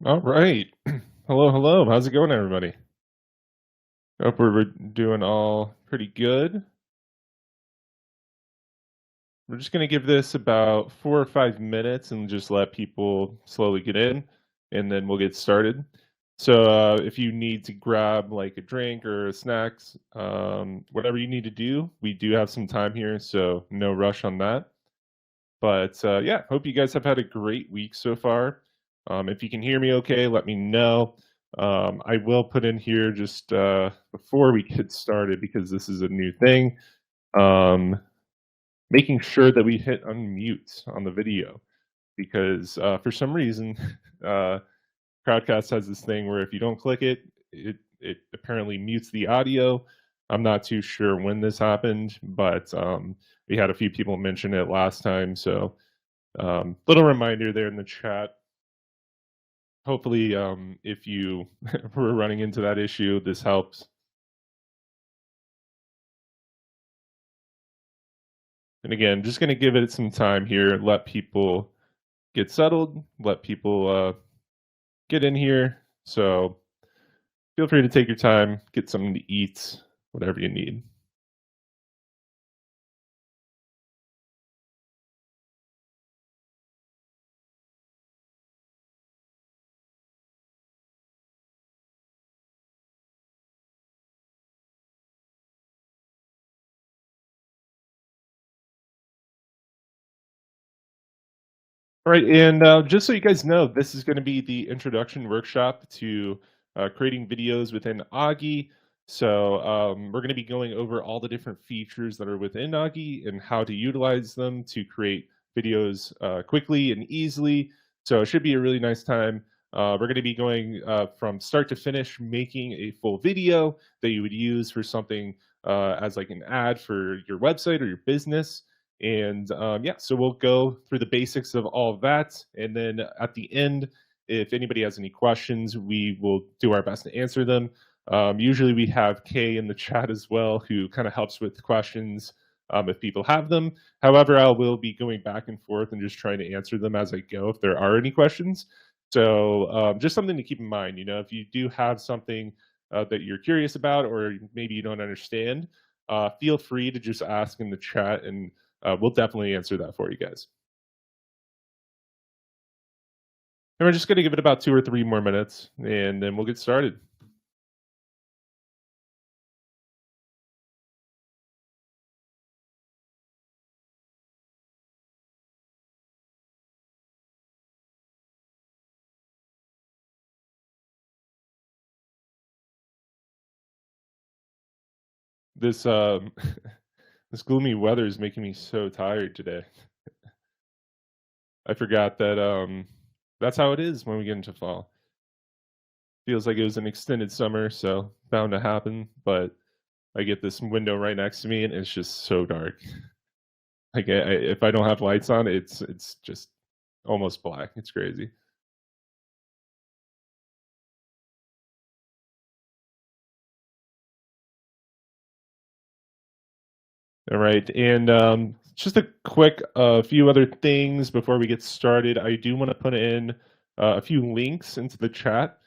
All right. Hello, hello. How's it going, everybody? Hope we're doing all pretty good. We're just going to give this about 4 or 5 minutes and just let people slowly get in, and then we'll get started. So, if you need to grab like a drink or snacks, whatever you need to do, we do have some time here, so no rush on that. But yeah, hope you guys have had a great week so far. If you can hear me okay, let me know. I will put in here just before we get started because this is a new thing. Um, Making sure that we hit unmute on the video because for some reason, uh, Crowdcast has this thing where if you don't click it, it apparently mutes the audio. I'm not too sure when this happened, but we had a few people mention it last time, so little reminder there in the chat. Hopefully, if you were running into that issue, this helps. And again, just going to give it some time here, let people get settled, let people get in here. So feel free to take your time, get something to eat, whatever you need. All right, and just so you guys know, this is going to be the introduction workshop to creating videos within Augie. So we're going to be going over all the different features that are within Augie and how to utilize them to create videos quickly and easily. So it should be a really nice time. We're going to be going from start to finish, making a full video that you would use for something as like an ad for your website or your business. And yeah, so we'll go through the basics of all of that. And then at the end, if anybody has any questions, we will do our best to answer them. Usually we have Kay in the chat as well, who kind of helps with questions if people have them. However, I will be going back and forth and just trying to answer them as I go if there are any questions. So just something to keep in mind, if you do have something that you're curious about or maybe you don't understand, feel free to just ask in the chat and we'll definitely answer that for you guys. And we're just going to give it about 2 or 3 more minutes, and then we'll get started. This this gloomy weather is making me so tired today. I forgot that that's how it is when we get into fall. Feels like it was an extended summer, so bound to happen. But I get this window right next to me, and it's just so dark. Like if I don't have lights on, it's just almost black. It's crazy. All right, and just a quick few other things before we get started. I do want to put in a few links into the chat.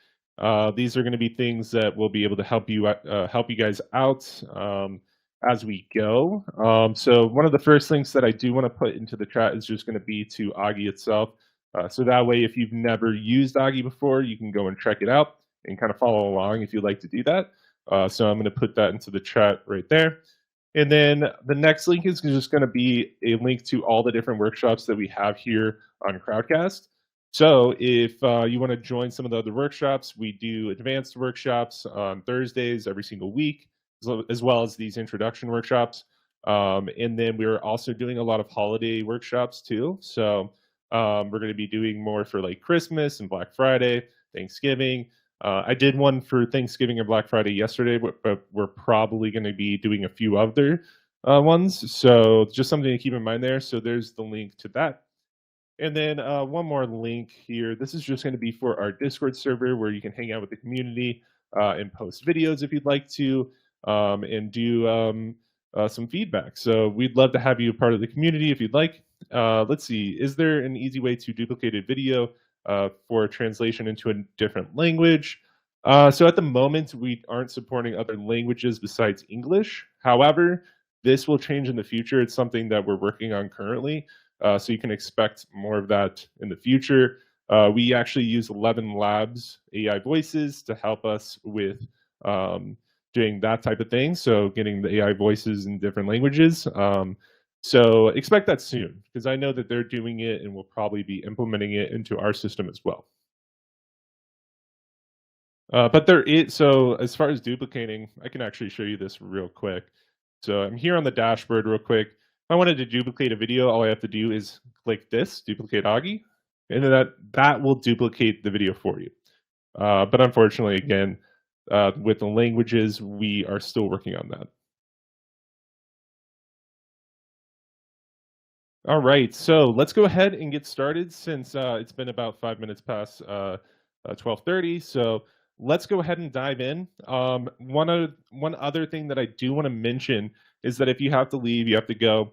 These are going to be things that will be able to help you guys out as we go. So one of the first links that I do want to put into the chat is just going to be to Augie itself. So that way, if you've never used Augie before, you can go and check it out and kind of follow along if you'd like to do that. So I'm going to put that into the chat right there. And then the next link is just going to be a link to all the different workshops that we have here on Crowdcast. So if you want to join some of the other workshops, we do advanced workshops on Thursdays every single week, as well as these introduction workshops. And then we're also doing a lot of holiday workshops too. So we're going to be doing more for like Christmas and Black Friday, Thanksgiving. I did one for Thanksgiving and Black Friday yesterday, but we're probably going to be doing a few other ones. So just something to keep in mind there. So there's the link to that. And then one more link here. This is just going to be for our Discord server where you can hang out with the community and post videos if you'd like to and do some feedback. So we'd love to have you a part of the community if you'd like. Let's see. Is there an easy way to duplicate a video for translation into a different language. So at the moment, we aren't supporting other languages besides English. However, this will change in the future. It's something that we're working on currently. So you can expect more of that in the future. We actually use 11 Labs AI voices to help us with um, doing that type of thing. So getting the AI voices in different languages. So expect that soon because I know that they're doing it and we'll probably be implementing it into our system as well. But there is so as far as duplicating, I can actually show you this real quick. So I'm here on the dashboard real quick. If I wanted to duplicate a video, all I have to do is click this, duplicate Augie, and then that will duplicate the video for you. But unfortunately, again, with the languages, we are still working on that. All right, so let's go ahead and get started since it's been about 5 minutes past 12:30. So let's go ahead and dive in. One other thing that I do want to mention is that if you have to leave, you have to go.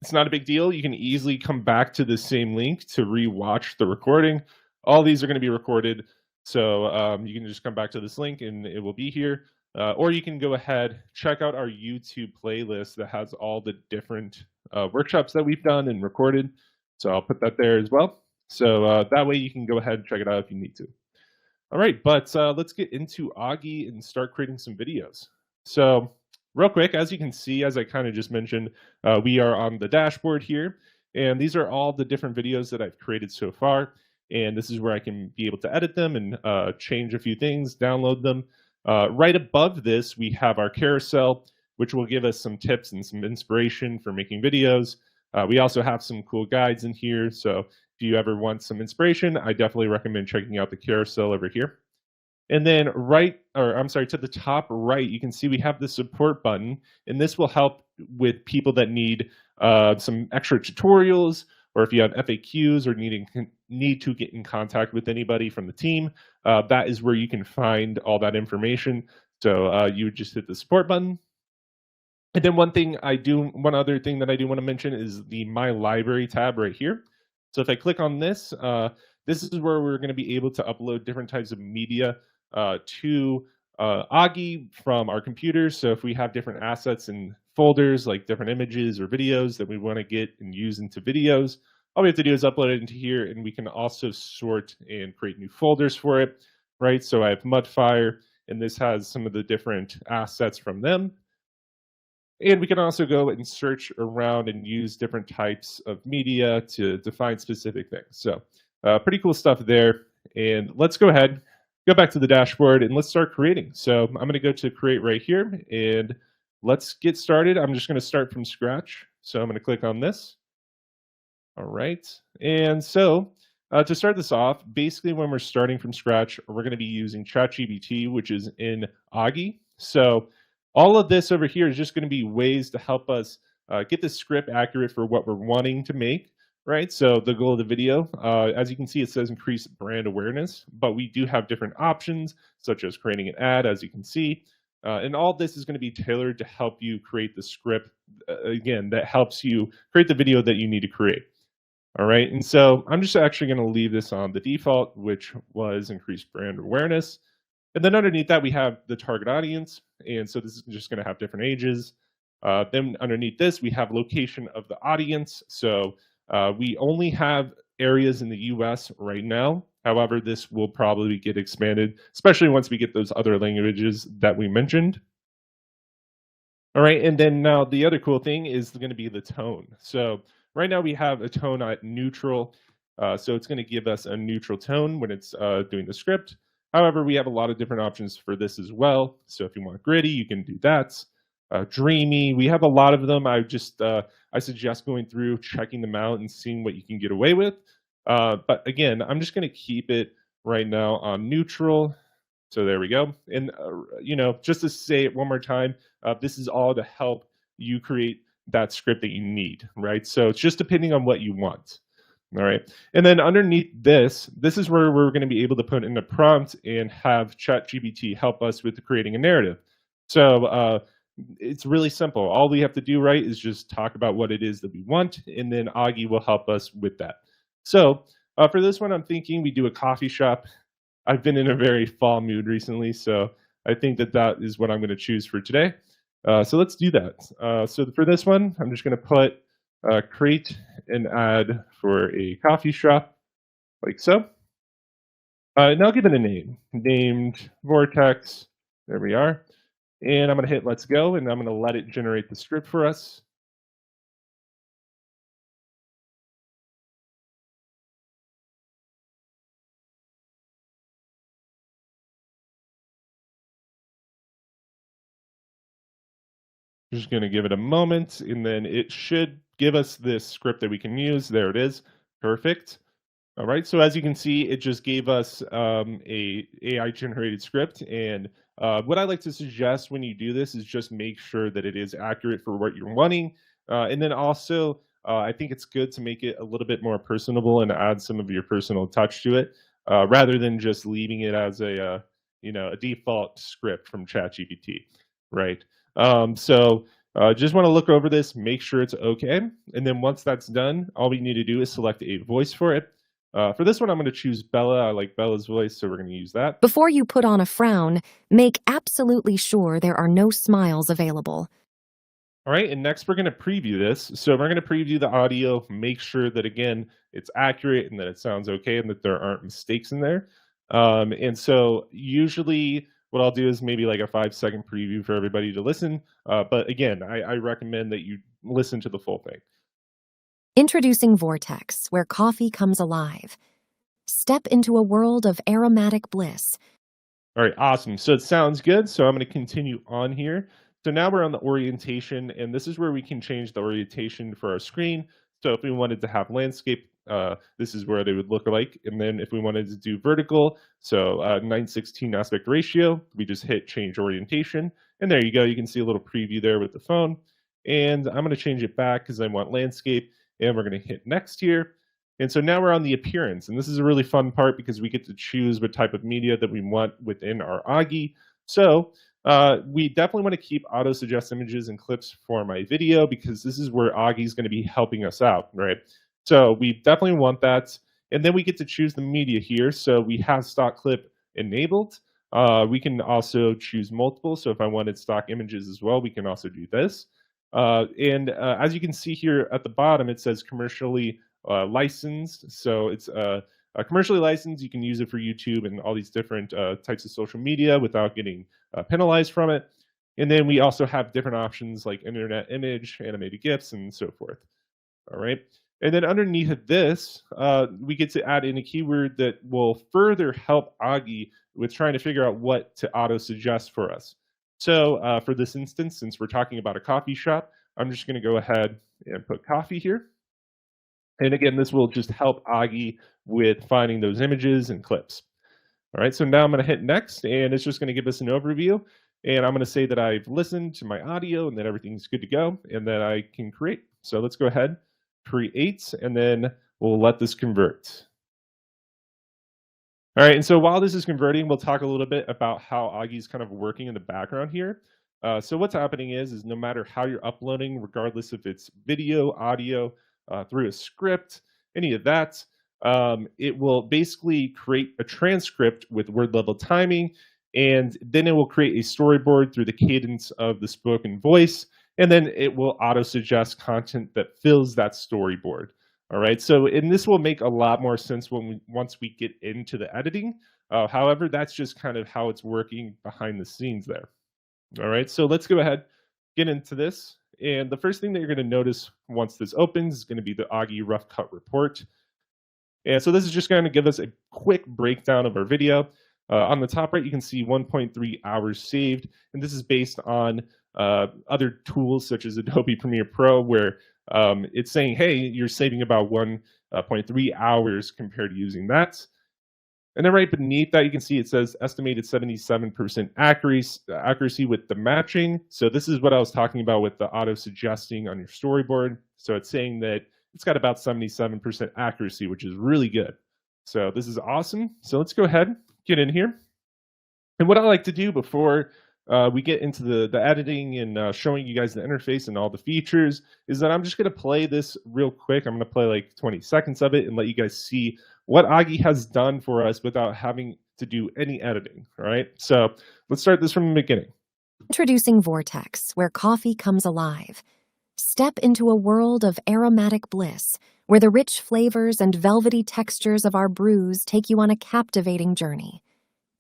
It's not a big deal. You can easily come back to the same link to rewatch the recording. All these are going to be recorded, so you can just come back to this link and it will be here. Or you can go ahead, check out our YouTube playlist that has all the different workshops that we've done and recorded. So I'll put that there as well. So that way you can go ahead and check it out if you need to. All right, but let's get into Augie and start creating some videos. So real quick, as you can see, as I kind of just mentioned, we are on the dashboard here, and these are all the different videos that I've created so far. And this is where I can be able to edit them and change a few things, download them. Right above this, we have our carousel, which will give us some tips and some inspiration for making videos. We also have some cool guides in here. So if you ever want some inspiration, I definitely recommend checking out the carousel over here. And then to the top right, you can see we have the support button, and this will help with people that need some extra tutorials, or if you have FAQs or need to get in contact with anybody from the team. That is where you can find all that information. So you would just hit the support button. And then one other thing that I do want to mention is the My Library tab right here. So if I click on this, this is where we're going to be able to upload different types of media to Augie from our computers. So if we have different assets and folders, like different images or videos that we want to get and use into videos, all we have to do is upload it into here, and we can also sort and create new folders for it, right? So I have Mudfire, and this has some of the different assets from them. And we can also go and search around and use different types of media to define specific things. So pretty cool stuff there. And let's go ahead, go back to the dashboard, and let's start creating. So I'm going to go to create right here, and let's get started. I'm just going to start from scratch. So I'm going to click on this. All right. And so to start this off, basically when we're starting from scratch, we're going to be using ChatGPT, which is in Augie. So all of this over here is just going to be ways to help us get the script accurate for what we're wanting to make, right? So the goal of the video, as you can see, it says increase brand awareness, but we do have different options, such as creating an ad, as you can see. And all this is going to be tailored to help you create the script, again, that helps you create the video that you need to create. All right, and so I'm just actually going to leave this on the default, which was increased brand awareness. And then underneath that, we have the target audience. And so this is just going to have different ages. Then underneath this, we have location of the audience. So we only have areas in the US right now. However, this will probably get expanded, especially once we get those other languages that we mentioned. All right, and then now the other cool thing is going to be the tone. So right now we have a tone at neutral. So it's going to give us a neutral tone when it's doing the script. However, we have a lot of different options for this as well. So if you want gritty, you can do that. Dreamy, we have a lot of them. I suggest going through, checking them out, and seeing what you can get away with. But again, I'm just going to keep it right now on neutral. So there we go. And just to say it one more time, this is all to help you create that script that you need, right? So it's just depending on what you want. All right. And then underneath this is where we're going to be able to put in a prompt and have ChatGPT help us with creating a narrative. So it's really simple. All we have to do, right, is just talk about what it is that we want, and then Augie will help us with that. So For this one, I'm thinking we do a coffee shop. I've been in a very fall mood recently, so I think that that is what I'm going to choose for today. So let's do that. So for this one, I'm just going to put create an ad for a coffee shop, like so. And I'll give it a name, named Vortex. There we are. And I'm going to hit let's go, and I'm going to let it generate the script for us. Just going to give it a moment, and then it should give us this script that we can use. There it is. Perfect. All right. So as you can see, it just gave us a AI generated script. And what I like to suggest when you do this is just make sure that it is accurate for what you're wanting. And then also, I think it's good to make it a little bit more personable and add some of your personal touch to it, rather than just leaving it as a default script from ChatGPT, right? Just want to look over this, make sure it's okay, and then once that's done, all we need to do is select a voice for it. For this one, I'm going to choose Bella. I like Bella's voice, so we're going to use that. Before you put on a frown, make absolutely sure there are no smiles available. All right, and next we're going to preview this. So we're going to preview the audio, make sure that, again, it's accurate and that it sounds okay and that there aren't mistakes in there. And so usually what I'll do is maybe like a 5-second preview for everybody to listen. But again, I recommend that you listen to the full thing. Introducing Vortex, where coffee comes alive. Step into a world of aromatic bliss. All right, awesome. So it sounds good. So I'm going to continue on here. So now we're on the orientation, and this is where we can change the orientation for our screen. So if we wanted to have landscape, this is where they would look like. And then if we wanted to do vertical, so 9:16 aspect ratio, we just hit change orientation. And there you go. You can see a little preview there with the phone. And I'm going to change it back because I want landscape. And we're going to hit next here. And so now we're on the appearance, and this is a really fun part because we get to choose what type of media that we want within our Augie. So we definitely want to keep auto suggest images and clips for my video because this is where Augie is going to be helping us out, right? So we definitely want that. And then we get to choose the media here. So we have stock clip enabled. We can also choose multiple. So if I wanted stock images as well, we can also do this. As you can see here at the bottom, it says commercially licensed. So it's commercially licensed. You can use it for YouTube and all these different types of social media without getting penalized from it. And then we also have different options like internet image, animated GIFs, and so forth. All right. And then underneath of this, we get to add in a keyword that will further help Augie with trying to figure out what to auto suggest for us. So for this instance, since we're talking about a coffee shop, I'm just going to go ahead and put coffee here. And again, this will just help Augie with finding those images and clips. All right, so now I'm going to hit next, and it's just going to give us an overview. And I'm going to say that I've listened to my audio and that everything's good to go and that I can create. So let's go ahead, create, and then we'll let this convert. All right, and so while this is converting, we'll talk a little bit about how Augie is kind of working in the background here. So what's happening is no matter how you're uploading, regardless if it's video, audio, through a script, any of that, it will basically create a transcript with word level timing, and then it will create a storyboard through the cadence of the spoken voice, and then it will auto suggest content that fills that storyboard. All right, so and this will make a lot more sense once we get into the editing. However, that's just kind of how it's working behind the scenes there. All right, so let's go ahead, get into this. And the first thing that you're going to notice once this opens is going to be the Augie rough cut report. And so this is just going to give us a quick breakdown of our video. On the top right, you can see 1.3 hours saved. And this is based on other tools such as Adobe Premiere Pro, where it's saying, hey, you're saving about 1.3 hours compared to using that. And then right beneath that, you can see it says estimated 77% accuracy with the matching. So this is what I was talking about with the auto suggesting on your storyboard. So it's saying that it's got about 77% accuracy, which is really good. So this is awesome. So let's go ahead, get in here. And what I like to do before we get into the editing and showing you guys the interface and all the features, is that I'm just going to play this real quick. I'm going to play like 20 seconds of it and let you guys see what Augie has done for us without having to do any editing. All right. So let's start this from the beginning. Introducing Vortex, where coffee comes alive. Step into a world of aromatic bliss, where the rich flavors and velvety textures of our brews take you on a captivating journey.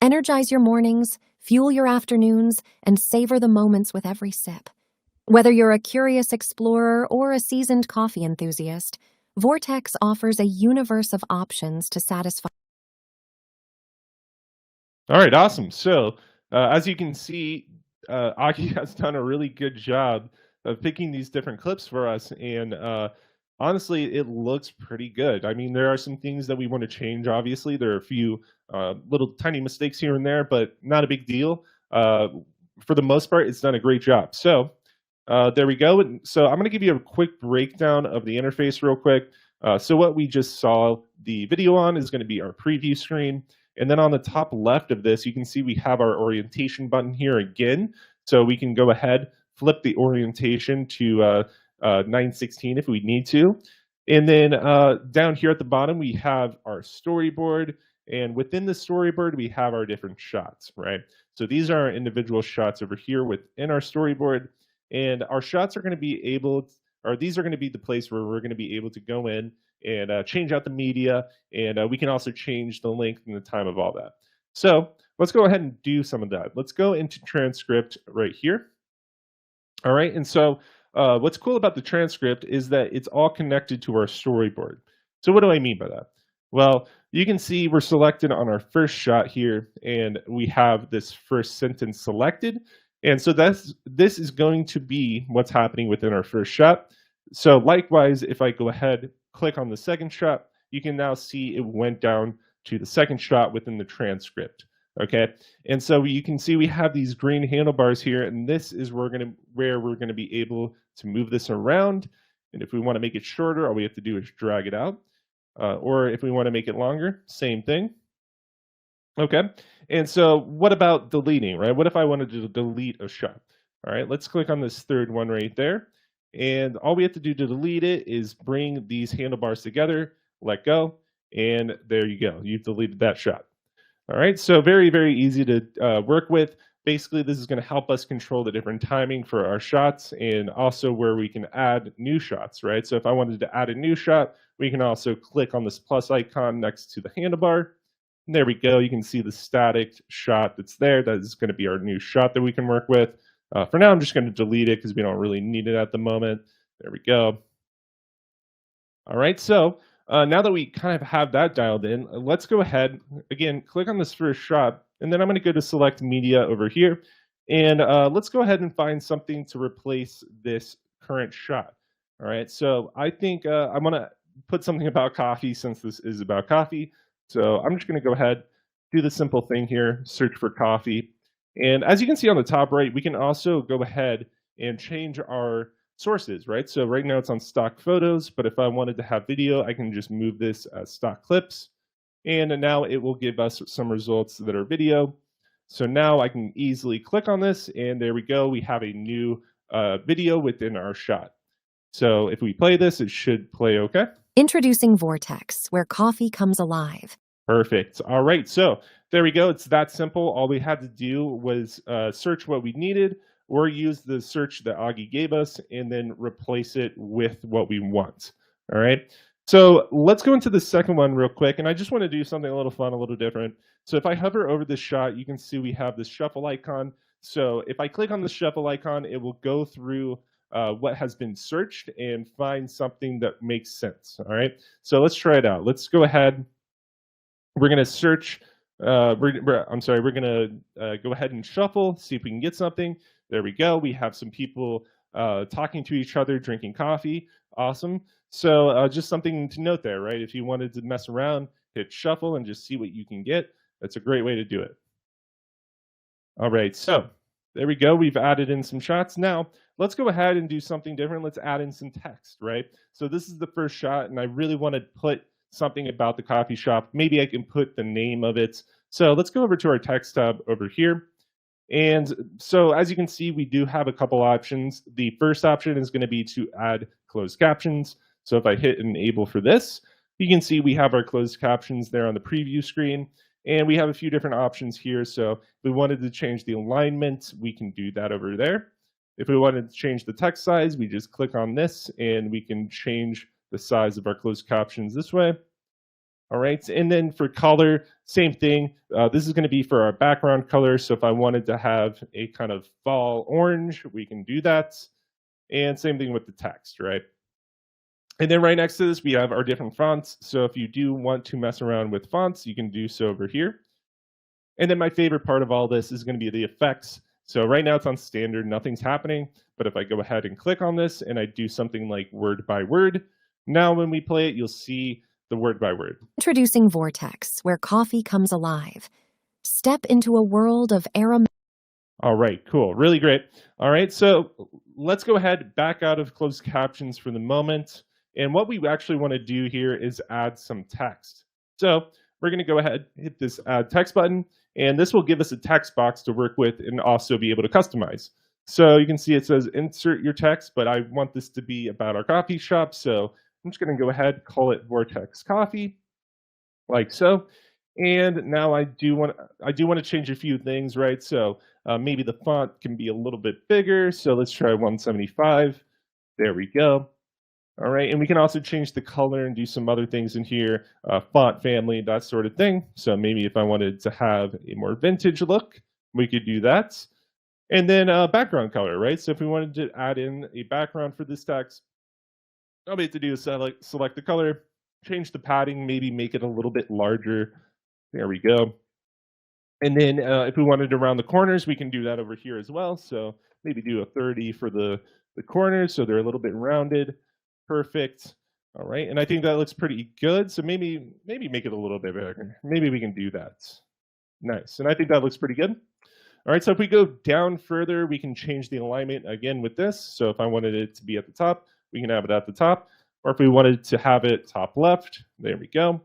Energize your mornings, fuel your afternoons, and savor the moments with every sip. Whether you're a curious explorer or a seasoned coffee enthusiast, Vortex offers a universe of options to satisfy. All right, awesome. So, as you can see, Aki has done a really good job of picking these different clips for us, and honestly, it looks pretty good. I mean, there are some things that we want to change. Obviously, there are a few little tiny mistakes here and there, but not a big deal. For the most part, it's done a great job. So, there we go. And so, I'm going to give you a quick breakdown of the interface real quick. So, what we just saw the video on is going to be our preview screen. And then on the top left of this, you can see we have our orientation button here again. So we can go ahead, flip the orientation to 916 if we need to. And then down here at the bottom, we have our storyboard. And within the storyboard, we have our different shots, right? So these are our individual shots over here within our storyboard. And our shots are going to be able, or these are going to be the place where we're going to be able to go in and change out the media, and we can also change the length and the time of all that. So let's go ahead and do some of that. Let's go into transcript right here. All right, and so what's cool about the transcript is that it's all connected to our storyboard. So what do I mean by that? Well, you can see we're selected on our first shot here, and we have this first sentence selected. And so this is going to be what's happening within our first shot. So likewise, if I go ahead, click on the second shot, you can now see it went down to the second shot within the transcript. Okay, and so you can see we have these green handlebars here, and this is where we're gonna be able to move this around. And if we want to make it shorter, all we have to do is drag it out. Or if we want to make it longer, same thing. Okay, and so what about deleting, right? What if I wanted to delete a shot? All right, let's click on this third one right there. And all we have to do to delete it is bring these handlebars together, let go, and there you go. You've deleted that shot. All right, so very, very easy to work with. Basically, this is going to help us control the different timing for our shots and also where we can add new shots, right? So if I wanted to add a new shot, we can also click on this plus icon next to the handlebar. And there we go. You can see the static shot that's there. That is going to be our new shot that we can work with. For now, I'm just going to delete it because we don't really need it at the moment. There we go. All right, so now that we kind of have that dialed in, let's go ahead, again, click on this first shot, and then I'm going to go to select media over here. And let's go ahead and find something to replace this current shot. All right, so I think I'm going to put something about coffee since this is about coffee. So I'm just going to go ahead, do the simple thing here, search for coffee. And as you can see on the top right, we can also go ahead and change our sources, right? So right now it's on stock photos, but if I wanted to have video, I can just move this as stock clips. And now it will give us some results that are video. So now I can easily click on this, and there we go. We have a new video within our shot. So if we play this, it should play okay. Introducing Vortex, where coffee comes alive. Perfect. All right, so there we go. It's that simple. All we had to do was search what we needed or use the search that Augie gave us and then replace it with what we want. All right, so let's go into the second one real quick. And I just want to do something a little fun, a little different. So if I hover over this shot, you can see we have this shuffle icon. So if I click on the shuffle icon, it will go through what has been searched and find something that makes sense. All right, so let's try it out. Let's go ahead. We're going to search. I'm sorry. We're going to go ahead and shuffle, see if we can get something. There we go. We have some people talking to each other, drinking coffee. Awesome. So just something to note there, right? If you wanted to mess around, hit shuffle and just see what you can get. That's a great way to do it. All right. So there we go. We've added in some shots. Now let's go ahead and do something different. Let's add in some text, right? So this is the first shot, and I really want to put something about the coffee shop. Maybe I can put the name of it. So let's go over to our text tab over here. And so as you can see, we do have a couple options. The first option is going to be to add closed captions. So if I hit enable for this, you can see we have our closed captions there on the preview screen. And we have a few different options here. So if we wanted to change the alignment, we can do that over there. If we wanted to change the text size, we just click on this and we can change the size of our closed captions this way. All right, and then for color, same thing. This is going to be for our background color. So if I wanted to have a kind of fall orange, we can do that. And same thing with the text, right? And then right next to this, we have our different fonts. So if you do want to mess around with fonts, you can do so over here. And then my favorite part of all this is going to be the effects. So right now it's on standard, nothing's happening. But if I go ahead and click on this and I do something like word by word, now when we play it, you'll see the word by word. Introducing Vortex, where coffee comes alive. Step into a world of aromatic. All right, cool. Really great. All right, so let's go ahead, back out of closed captions for the moment. And what we actually want to do here is add some text. So we're going to go ahead, hit this add text button, and this will give us a text box to work with and also be able to customize. So you can see it says insert your text, but I want this to be about our coffee shop. So I'm just going to go ahead, call it Vortex Coffee, like so. And now I do want to change a few things, right? So maybe the font can be a little bit bigger. So let's try 175. There we go. All right, and we can also change the color and do some other things in here, font family, that sort of thing. So maybe if I wanted to have a more vintage look, we could do that. And then background color, right? So if we wanted to add in a background for this text, all we have to do is select the color, change the padding, maybe make it a little bit larger. There we go. And then if we wanted to round the corners, we can do that over here as well. So maybe do a 30 for the corners so they're a little bit rounded. Perfect. All right. And I think that looks pretty good. So maybe make it a little bit bigger. Maybe we can do that. Nice. And I think that looks pretty good. All right. So if we go down further, we can change the alignment again with this. So if I wanted it to be at the top, we can have it at the top. Or if we wanted to have it top left, there we go.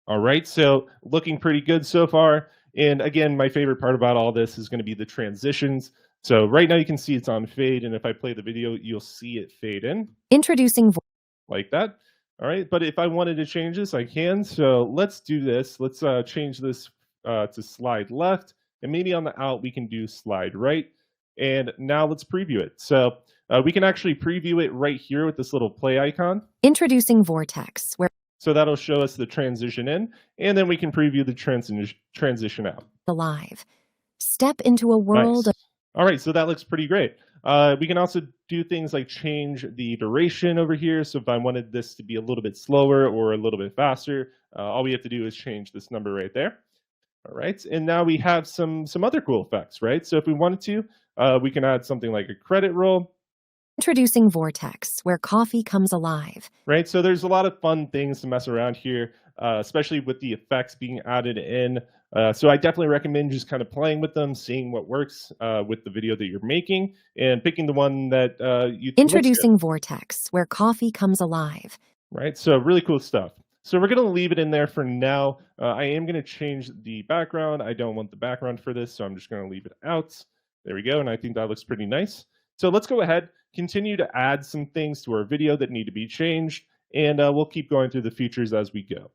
All right, so looking pretty good so far. And again, my favorite part about all this is going to be the transitions. So right now you can see it's on fade, and if I play the video, you'll see it fade in. Introducing like that. All right, but if I wanted to change this, I can. So let's do this. Let's change this to slide left, and maybe on the out we can do slide right. And now let's preview it. So we can actually preview it right here with this little play icon. Introducing Vortex, where So that'll show us the transition in, and then we can preview the transition out. alive. Step into a world Nice. All right, so that looks pretty great. We can also do things like change the duration over here. So if I wanted this to be a little bit slower or a little bit faster, all we have to do is change this number right there. All right, and now we have some other cool effects, right? So if we wanted to, we can add something like a credit roll. Introducing Vortex, where coffee comes alive. Right, so there's a lot of fun things to mess around here, especially with the effects being added in. So I definitely recommend just kind of playing with them, seeing what works with the video that you're making, and picking the one that you think looks good. Introducing Vortex, where coffee comes alive. Right, so really cool stuff. So we're going to leave it in there for now. I am going to change the background. I don't want the background for this, so I'm just going to leave it out. There we go, and I think that looks pretty nice. So let's go ahead, continue to add some things to our video that need to be changed, and we'll keep going through the features as we go.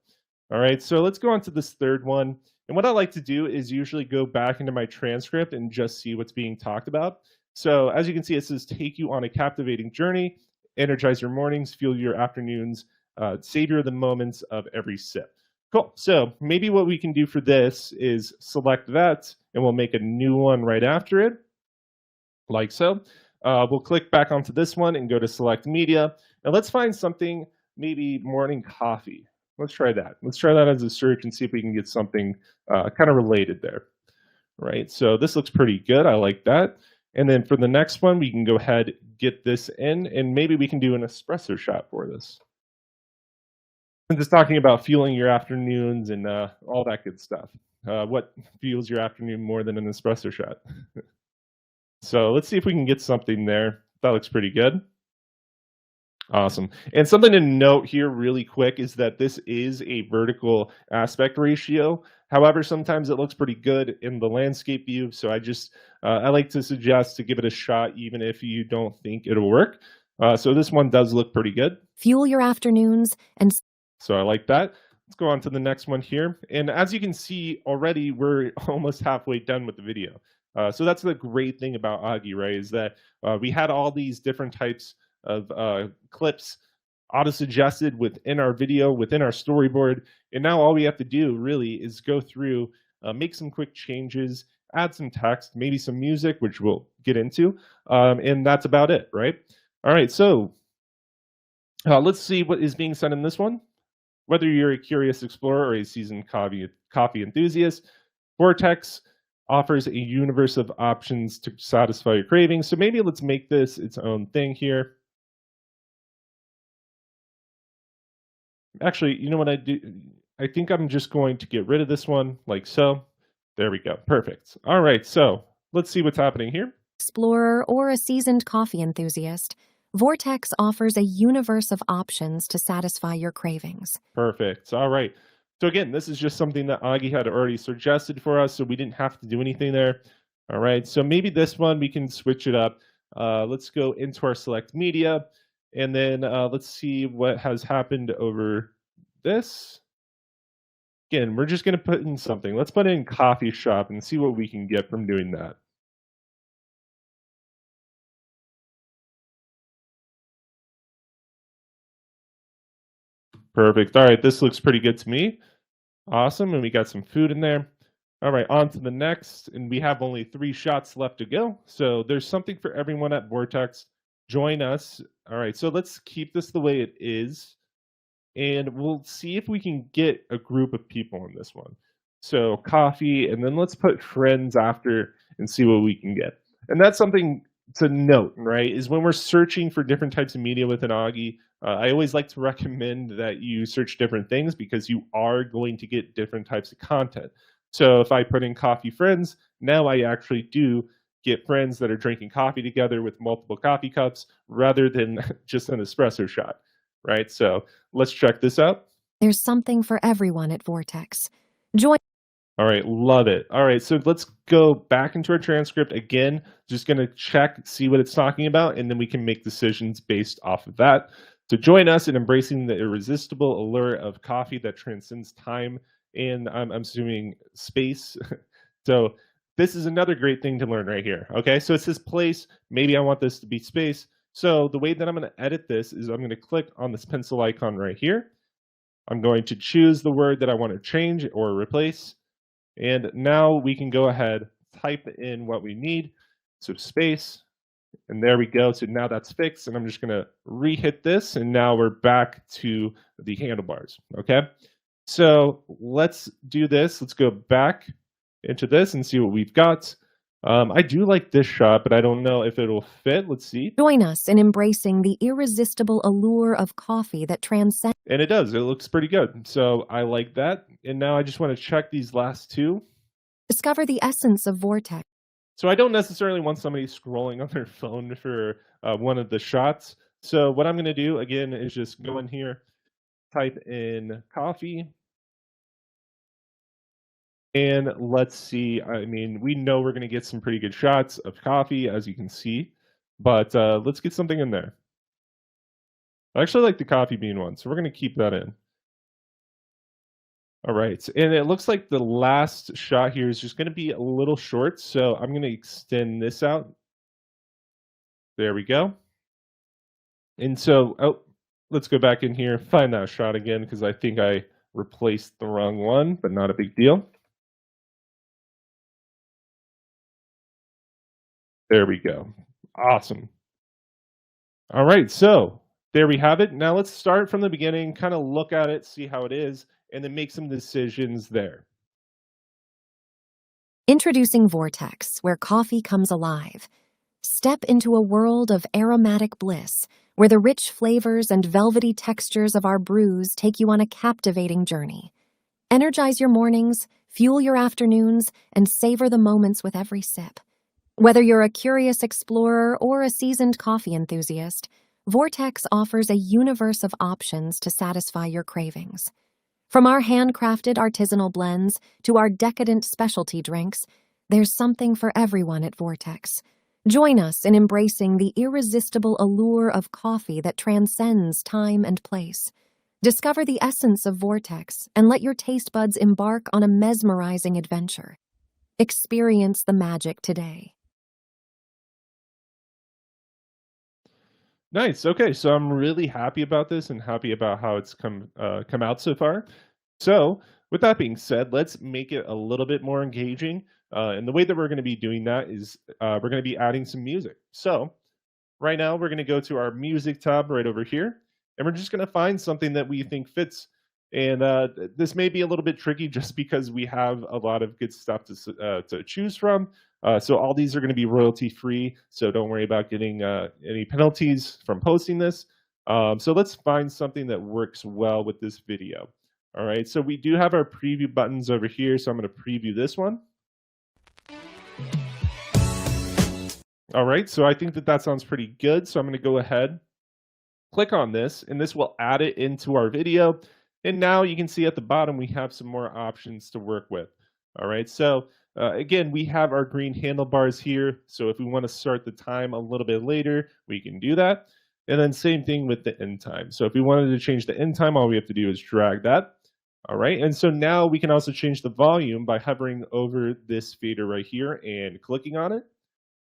All right, so let's go on to this third one. And what I like to do is usually go back into my transcript and just see what's being talked about. So as you can see, it says, take you on a captivating journey, energize your mornings, fuel your afternoons, savor the moments of every sip. Cool, so maybe what we can do for this is select that, and we'll make a new one right after it, like so. We'll click back onto this one and go to select media. And let's find something, maybe morning coffee. Let's try that. Let's try that as a search and see if we can get something kind of related there. Right, so this looks pretty good. I like that. And then for the next one, we can go ahead, get this in, and maybe we can do an espresso shot for this. I'm just talking about fueling your afternoons and all that good stuff. What fuels your afternoon more than an espresso shot? So let's see if we can get something there. That looks pretty good. Awesome. And something to note here really quick is that this is a vertical aspect ratio. However, sometimes it looks pretty good in the landscape view. So I like to suggest to give it a shot, even if you don't think it'll work. So this one does look pretty good. Fuel your afternoons and So I like that. Let's go on to the next one here. And as you can see already, we're almost halfway done with the video. So that's the great thing about Augie, right? Is that we had all these different types of clips auto-suggested within our video, within our storyboard. And now all we have to do really is go through, make some quick changes, add some text, maybe some music, which we'll get into. And that's about it, right? All right, so let's see what is being said in this one. Whether you're a curious explorer or a seasoned coffee enthusiast, Vortex offers a universe of options to satisfy your cravings. So maybe let's make this its own thing here. Actually, you know what I do? I think I'm just going to get rid of this one like so. There we go. Perfect. All right. So let's see what's happening here. explorer or a seasoned coffee enthusiast, Vortex offers a universe of options to satisfy your cravings. Perfect. All right. So again, this is just something that Augie had already suggested for us, so we didn't have to do anything there. All right. So maybe this one we can switch it up. Let's go into our select media, and then let's see what has happened over this. Again, we're just going to put in something. Let's put in coffee shop and see what we can get from doing that. Perfect. All right, this looks pretty good to me. Awesome, and we got some food in there. All right, on to the next, and we have only 3 shots left to go. So there's something for everyone at Vortex. Join us. All right, so let's keep this the way it is, and we'll see if we can get a group of people in this one. So coffee, and then let's put friends after and see what we can get. And that's something to note, right? Is when we're searching for different types of media within Augie, I always like to recommend that you search different things because you are going to get different types of content. So if I put in coffee friends, now I actually do get friends that are drinking coffee together with multiple coffee cups rather than just an espresso shot, right? So let's check this out. There's something for everyone at Vortex. Join All right, love it. All right, so let's go back into our transcript again. Just going to check, see what it's talking about, and then we can make decisions based off of that. So join us in embracing the irresistible allure of coffee that transcends time and I'm assuming space. So this is another great thing to learn right here. Okay, so it says place. Maybe I want this to be space. So the way that I'm going to edit this is I'm going to click on this pencil icon right here. I'm going to choose the word that I want to change or replace. And now we can go ahead, type in what we need. So space, and there we go. So now that's fixed. And I'm just going to re-hit this. And now we're back to the handlebars. Okay. So let's do this. Let's go back into this and see what we've got. I do like this shot, but I don't know if it'll fit. Let's see. Join us in embracing the irresistible allure of coffee that transcends. And it does. It looks pretty good. So I like that. And now I just want to check these last 2. Discover the essence of Vortex. So I don't necessarily want somebody scrolling on their phone for one of the shots. So what I'm going to do, again, is just go in here, type in coffee. And let's see. I mean, we know we're going to get some pretty good shots of coffee, as you can see. But let's get something in there. I actually like the coffee bean one, so we're going to keep that in. All right, and it looks like the last shot here is just going to be a little short, so I'm going to extend this out. There we go. And so, let's go back in here, find that shot again, because I think I replaced the wrong one, but not a big deal. There we go. Awesome. All right, so there we have it. Now let's start from the beginning, kind of look at it, see how it is, and then make some decisions there. Introducing Vortex, where coffee comes alive. Step into a world of aromatic bliss, where the rich flavors and velvety textures of our brews take you on a captivating journey. Energize your mornings, fuel your afternoons, and savor the moments with every sip. Whether you're a curious explorer or a seasoned coffee enthusiast, Vortex offers a universe of options to satisfy your cravings. From our handcrafted artisanal blends to our decadent specialty drinks, there's something for everyone at Vortex. Join us in embracing the irresistible allure of coffee that transcends time and place. Discover the essence of Vortex and let your taste buds embark on a mesmerizing adventure. Experience the magic today. Nice. Okay, so I'm really happy about this and happy about how it's come out so far. So, with that being said, let's make it a little bit more engaging. And the way that we're going to be doing that is we're going to be adding some music. So, right now, we're going to go to our music tab right over here, and we're just going to find something that we think fits. And this may be a little bit tricky just because we have a lot of good stuff to choose from. So all these are going to be royalty free. So don't worry about getting any penalties from posting this. So let's find something that works well with this video. All right. So we do have our preview buttons over here. So I'm going to preview this one. All right. So I think that that sounds pretty good. So I'm going to go ahead, click on this, and this will add it into our video. And now you can see at the bottom, we have some more options to work with. All right, so again, we have our green handlebars here. So if we want to start the time a little bit later, we can do that. And then same thing with the end time. So if we wanted to change the end time, all we have to do is drag that. All right, and so now we can also change the volume by hovering over this fader right here and clicking on it.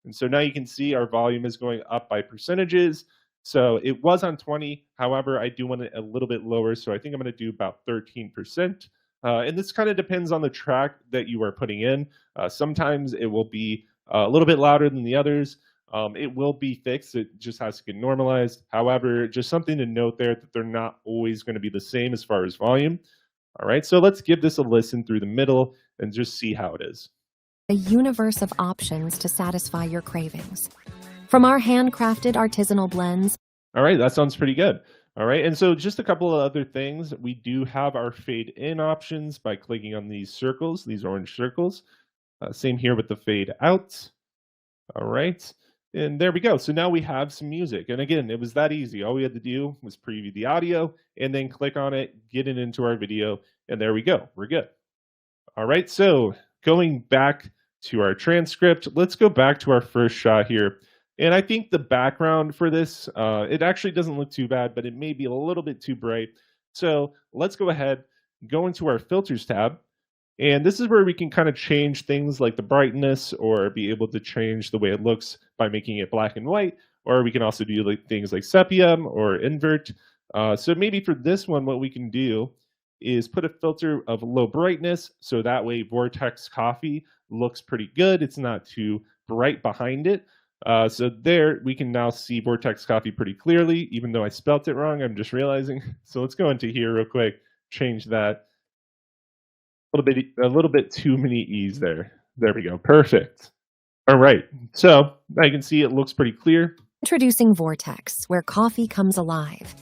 And so now you can see our volume is going up by percentages. So it was on 20. However, I do want it a little bit lower. So I think I'm going to do about 13%. And this kind of depends on the track that you are putting in. Sometimes it will be a little bit louder than the others. It will be fixed. It just has to get normalized. However, just something to note there that they're not always going to be the same as far as volume. All right, so let's give this a listen through the middle and just see how it is. A universe of options to satisfy your cravings. From our handcrafted artisanal blends. All right, that sounds pretty good. All right, and so just a couple of other things. We do have our fade in options by clicking on these circles, these orange circles. Same here with the fade out. All right, and there we go. So now we have some music. And again, it was that easy. All we had to do was preview the audio and then click on it, get it into our video, and there we go. We're good. All right, so going back to our transcript, let's go back to our first shot here. And I think the background for this, it actually doesn't look too bad, but it may be a little bit too bright. So let's go ahead, go into our filters tab. And this is where we can kind of change things like the brightness or be able to change the way it looks by making it black and white. Or we can also do like things like sepia or invert. So maybe for this one, what we can do is put a filter of low brightness. So that way Vortex Coffee looks pretty good. It's not too bright behind it. So there we can now see Vortex Coffee pretty clearly, even though I spelt it wrong, I'm just realizing. So let's go into here real quick, change that. A little bit too many E's there. There we go, perfect. All right, so I can see it looks pretty clear. Introducing Vortex, where coffee comes alive.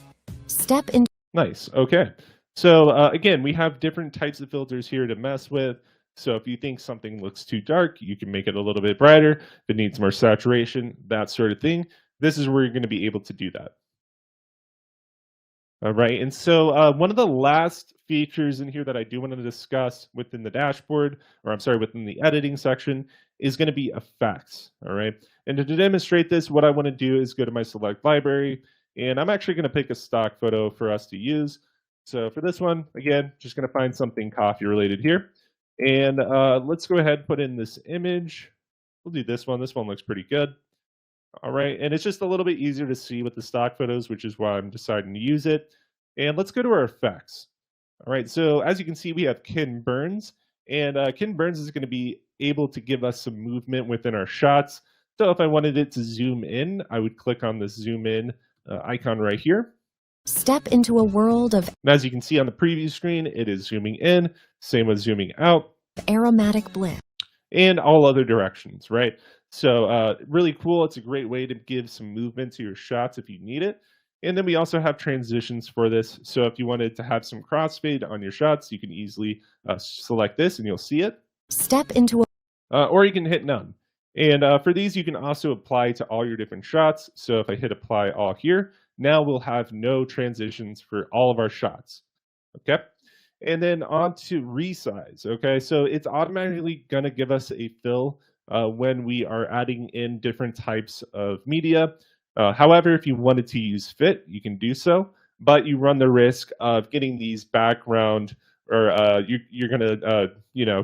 Step into. Nice, okay. So again, we have different types of filters here to mess with. So if you think something looks too dark, you can make it a little bit brighter. If it needs more saturation, that sort of thing. This is where you're going to be able to do that. All right, and so one of the last features in here that I do want to discuss within the dashboard, or I'm sorry, within the editing section, is going to be effects. All right, and to demonstrate this, what I want to do is go to my select library, and I'm actually going to pick a stock photo for us to use. So for this one, again, just going to find something coffee related here. And let's go ahead and put in this image. We'll do this one. This one looks pretty good. All right, and it's just a little bit easier to see with the stock photos, which is why I'm deciding to use it. And let's go to our effects. All right, so as you can see, we have Ken Burns. And Ken Burns is going to be able to give us some movement within our shots. So if I wanted it to zoom in, I would click on this zoom in icon right here. Step into a world of. And as you can see on the preview screen, it is zooming in, same with zooming out. Aromatic bliss. And all other directions, right? So really cool. It's a great way to give some movement to your shots if you need it. And then we also have transitions for this. So if you wanted to have some crossfade on your shots, you can easily select this and you'll see it. Step into a. Or you can hit none. And for these, you can also apply to all your different shots. So if I hit apply all here, Now we'll have no transitions for all of our shots. Okay. And then on to resize. Okay. So it's automatically going to give us a fill when we are adding in different types of media. However, if you wanted to use fit, you can do so, but you run the risk of getting these background or you're going to,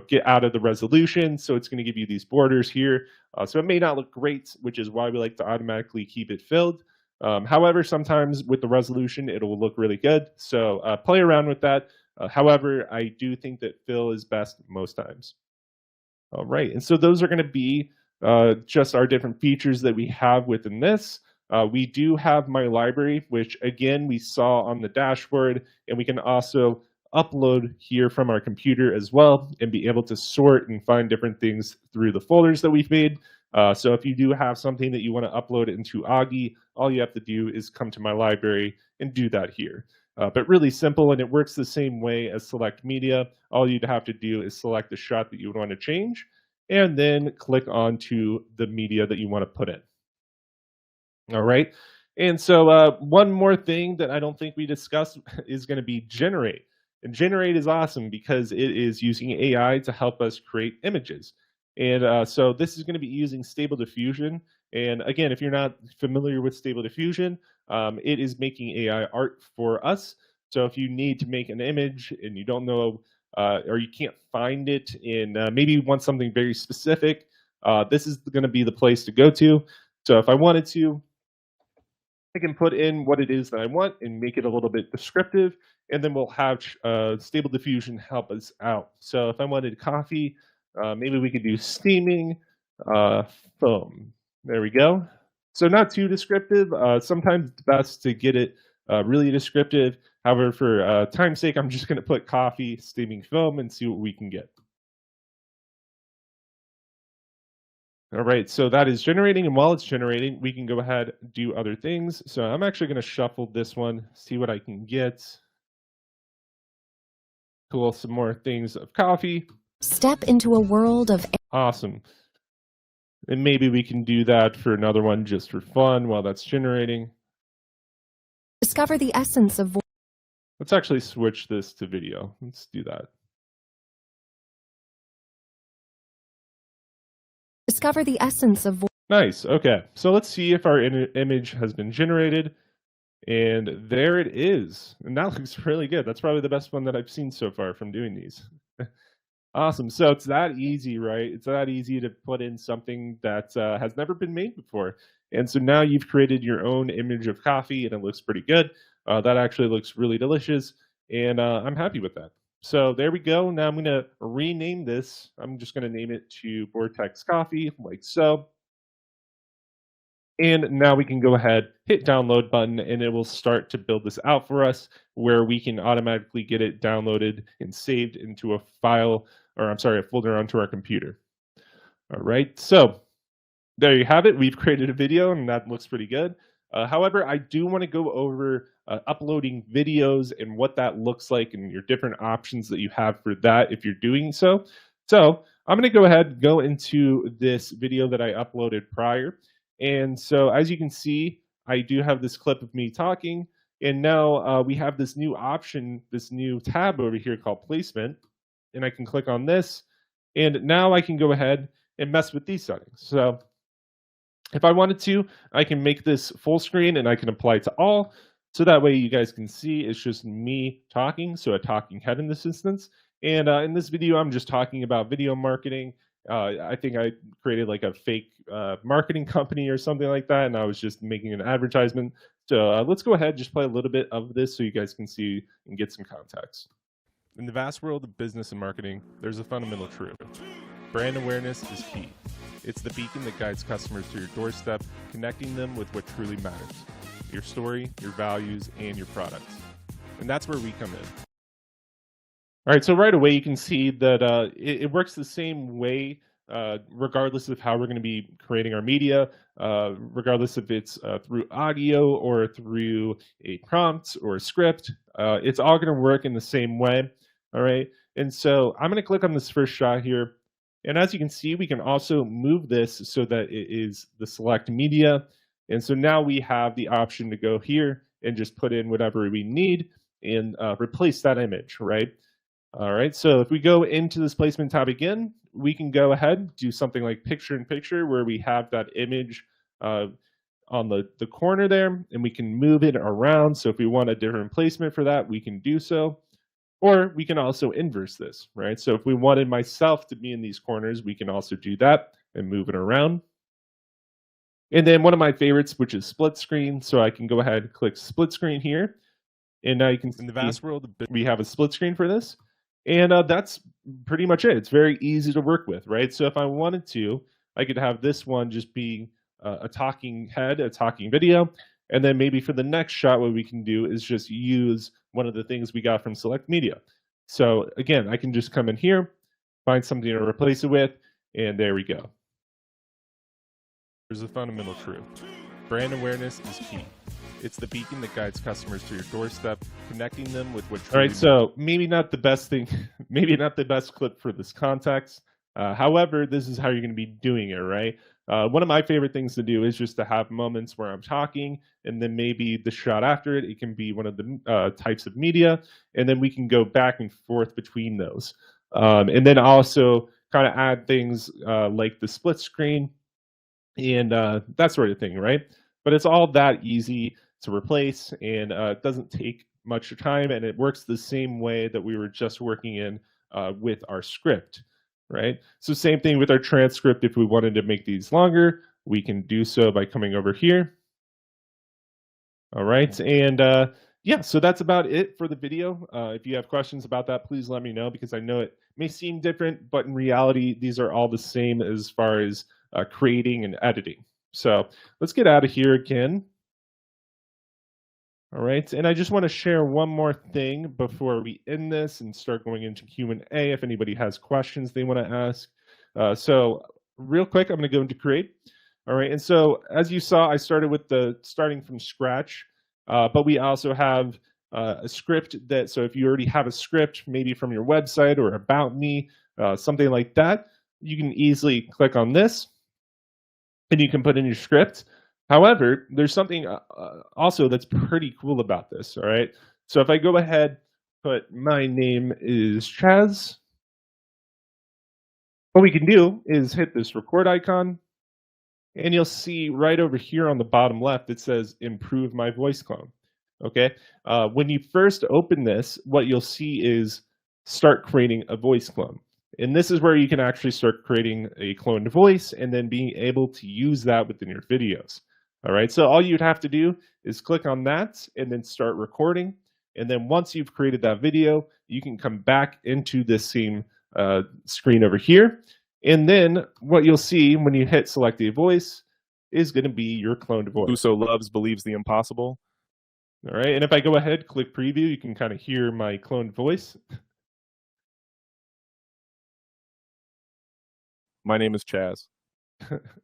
get out of the resolution. So it's going to give you these borders here. So it may not look great, which is why we like to automatically keep it filled. However, sometimes with the resolution, it will look really good. So play around with that. However, I do think that fill is best most times. All right, and so those are going to be just our different features that we have within this. We do have my library, which again we saw on the dashboard, and we can also upload here from our computer as well and be able to sort and find different things through the folders that we've made. So if you do have something that you want to upload into Augie, all you have to do is come to my library and do that here. But really simple, and it works the same way as select media. All you'd have to do is select the shot that you would want to change, and then click onto the media that you want to put in. All right. And so one more thing that I don't think we discussed is going to be generate. And generate is awesome because it is using AI to help us create images. And so this is going to be using Stable Diffusion. And again, if you're not familiar with Stable Diffusion, it is making AI art for us. So if you need to make an image and you don't know or you can't find it and maybe you want something very specific, this is going to be the place to go to. So if I wanted to, I can put in what it is that I want and make it a little bit descriptive, and then we'll have Stable Diffusion help us out. So if I wanted coffee, maybe we could do steaming uh, foam. There we go. So not too descriptive. Sometimes it's best to get it really descriptive. However, for time's sake, I'm just going to put coffee, steaming foam, and see what we can get. All right, so that is generating, and while it's generating, we can go ahead and do other things. So I'm actually going to shuffle this one, see what I can get. Cool, some more things of coffee. Step into a world of Awesome. And maybe we can do that for another one just for fun while that's generating. discover the essence of Let's actually switch this to video. Let's do that. discover the essence of Nice. Okay. So let's see if our image has been generated. And there it is. And that looks really good. That's probably the best one that I've seen so far from doing these. Awesome. So it's that easy, right? It's that easy to put in something that has never been made before. And so now you've created your own image of coffee and it looks pretty good. That actually looks really delicious. And I'm happy with that. So there we go. Now I'm going to rename this. I'm just going to name it to Vortex Coffee, like so. And now we can go ahead, hit download button, and it will start to build this out for us where we can automatically get it downloaded and saved into a file, or I'm sorry, a folder onto our computer. All right, so there you have it. We've created a video and that looks pretty good. However, I do want to go over uploading videos and what that looks like and your different options that you have for that if you're doing so. So I'm going to go ahead and go into this video that I uploaded prior. And so as you can see, I do have this clip of me talking. And now we have this new option, this new tab over here called placement. And I can click on this. And now I can go ahead and mess with these settings. So if I wanted to, I can make this full screen and I can apply to all. So that way you guys can see it's just me talking. So a talking head in this instance. And in this video, I'm just talking about video marketing. I think I created like a fake marketing company or something like that. And I was just making an advertisement. So let's go ahead, just play a little bit of this so you guys can see and get some context. In the vast world of business and marketing, there's a fundamental truth. Brand awareness is key. It's the beacon that guides customers to your doorstep, connecting them with what truly matters, your story, your values, and your products. And that's where we come in. All right, so right away you can see that it works the same way regardless of how we're going to be creating our media, regardless if it's through audio or through a prompt or a script. It's all going to work in the same way, all right? And so I'm going to click on this first shot here. And as you can see, we can also move this so that it is the select media. And so now we have the option to go here and just put in whatever we need and replace that image, right? All right, so if we go into this placement tab again, we can go ahead, do something like picture in picture where we have that image uh, on the corner there, and we can move it around. So if we want a different placement for that, we can do so. Or we can also inverse this, right? So if we wanted myself to be in these corners, we can also do that and move it around. And then one of my favorites, which is split screen. So I can go ahead and click split screen here. And now you can In the see vast world of we have a split screen for this. And that's pretty much it. It's very easy to work with, right? So if I wanted to, I could have this one just be a talking head, a talking video. And then maybe for the next shot, what we can do is just use one of the things we got from Select Media. So again, I can just come in here, find something to replace it with, and there we go. There's a fundamental truth. Brand awareness is key. It's the beacon that guides customers to your doorstep, connecting them with what All right, truly so maybe not the best thing, maybe not the best clip for this context. However, this is how you're going to be doing it, right? One of my favorite things to do is just to have moments where I'm talking, and then maybe the shot after it, it can be one of the types of media, and then we can go back and forth between those. And then also kind of add things like the split screen and that sort of thing, right? But it's all that easy to replace, and it doesn't take much time, and it works the same way that we were just working in with our script, right? So same thing with our transcript. If we wanted to make these longer, we can do so by coming over here. All right, and yeah, so that's about it for the video. If you have questions about that, please let me know, because I know it may seem different, but in reality, these are all the same as far as creating and editing. So let's get out of here again. All right, and I just want to share one more thing before we end this and start going into Q&A if anybody has questions they want to ask. So real quick, I'm going to go into create. All right, and so as you saw, I started with the starting from scratch, but we also have a script that, so if you already have a script, maybe from your website or about me, something like that, you can easily click on this and you can put in your script. However, there's something also that's pretty cool about this, all right? So if I go ahead, put my name is Chaz, what we can do is hit this record icon, and you'll see right over here on the bottom left, it says improve my voice clone, okay? When you first open this, what you'll see is start creating a voice clone. And this is where you can actually start creating a cloned voice and then being able to use that within your videos. All right, so all you'd have to do is click on that and then start recording. And then once you've created that video, you can come back into this same screen over here. And then what you'll see when you hit select a voice is going to be your cloned voice. Whoso loves believes the impossible. All right, and if I go ahead, click preview, you can kind of hear my cloned voice. My name is Chaz.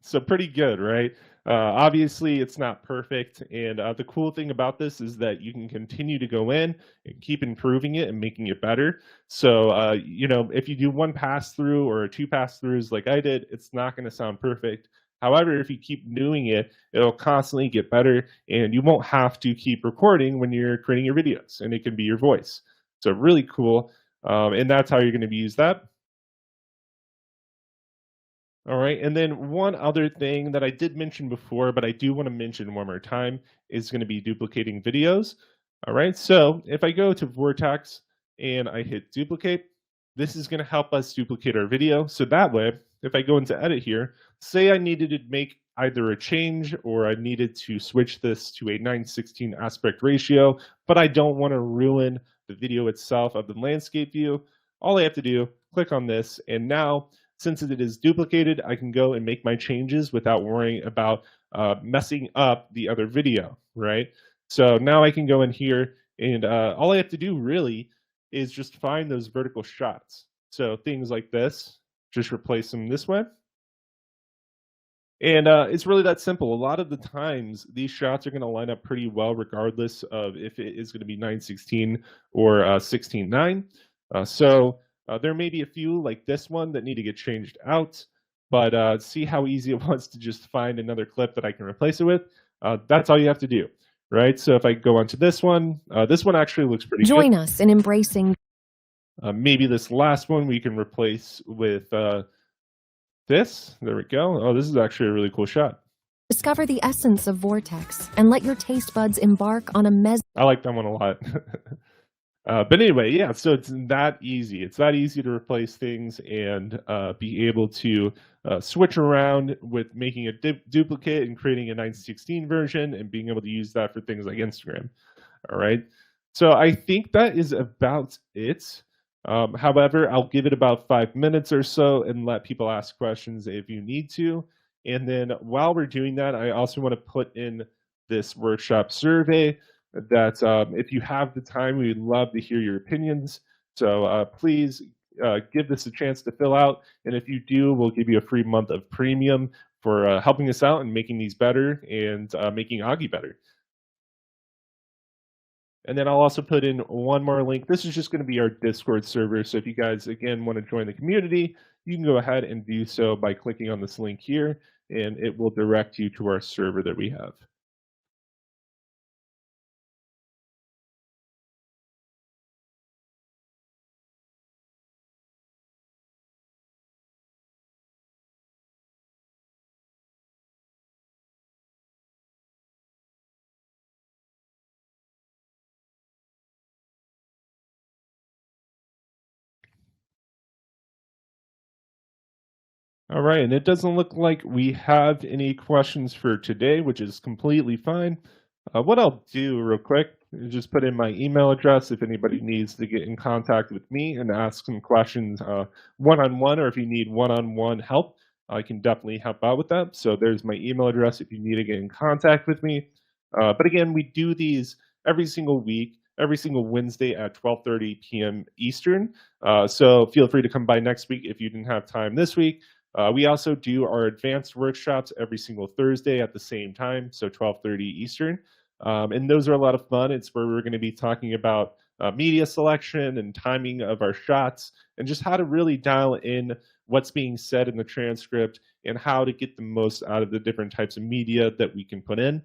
So pretty good, right? Obviously, it's not perfect, and the cool thing about this is that you can continue to go in and keep improving it and making it better. So, you know, if you do one pass through or two pass throughs like I did, it's not going to sound perfect. However, if you keep doing it, it'll constantly get better, and you won't have to keep recording when you're creating your videos, and it can be your voice. So really cool, and that's how you're going to use that. All right, and then one other thing that I did mention before, but I do want to mention one more time, is going to be duplicating videos. All right, so if I go to Vortex and I hit duplicate, this is going to help us duplicate our video. So that way, if I go into edit here, say I needed to make either a change or I needed to switch this to a 9:16 aspect ratio, but I don't want to ruin the video itself of the landscape view, all I have to do, click on this, and now since it is duplicated, I can go and make my changes without worrying about messing up the other video, right? So now I can go in here and all I have to do really is just find those vertical shots. So things like this, just replace them this way. And it's really that simple. A lot of the times, these shots are going to line up pretty well, regardless of if it is going to be 9:16 or 16:9. There may be a few like this one that need to get changed out, but see how easy it was to just find another clip that I can replace it with. That's all you have to do, right? So if I go on to this one actually looks pretty good. Join us in embracing. Maybe this last one we can replace with this. There we go. Oh, this is actually a really cool shot. Discover the essence of Vortex and let your taste buds embark on a I like that one a lot. But anyway, yeah, so it's that easy. It's that easy to replace things and be able to switch around with making a duplicate and creating a 916 version and being able to use that for things like Instagram. All right. So I think that is about it. However, I'll give it about 5 minutes or so and let people ask questions if you need to. And then while we're doing that, I also want to put in this workshop survey that if you have the time, we'd love to hear your opinions. So please give this a chance to fill out. And if you do, we'll give you a free month of premium for helping us out and making these better and making Augie better. And then I'll also put in one more link. This is just going to be our Discord server. So if you guys, again, want to join the community, you can go ahead and do so by clicking on this link here, and it will direct you to our server that we have. All right, and it doesn't look like we have any questions for today, which is completely fine. What I'll do real quick is just put in my email address if anybody needs to get in contact with me and ask some questions one-on-one, or if you need one-on-one help, I can definitely help out with that. So there's my email address if you need to get in contact with me. But again, we do these every single week, every single Wednesday at 12:30 p.m. Eastern. So feel free to come by next week if you didn't have time this week. We also do our advanced workshops every single Thursday at the same time, so 12:30 Eastern. And those are a lot of fun. It's where we're going to be talking about media selection and timing of our shots and just how to really dial in what's being said in the transcript and how to get the most out of the different types of media that we can put in.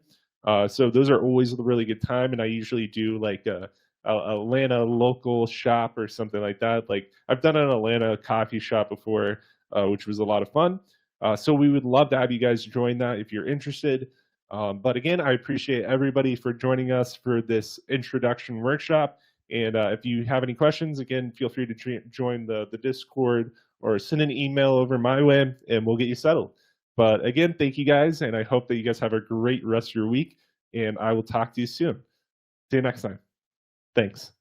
So those are always a really good time. And I usually do like a Atlanta local shop or something like that. Like I've done an Atlanta coffee shop before, which was a lot of fun. So we would love to have you guys join that if you're interested. But again, I appreciate everybody for joining us for this introduction workshop. And if you have any questions, again, feel free to join the Discord or send an email over my way and we'll get you settled. But again, thank you guys. And I hope that you guys have a great rest of your week. And I will talk to you soon. See you next time. Thanks.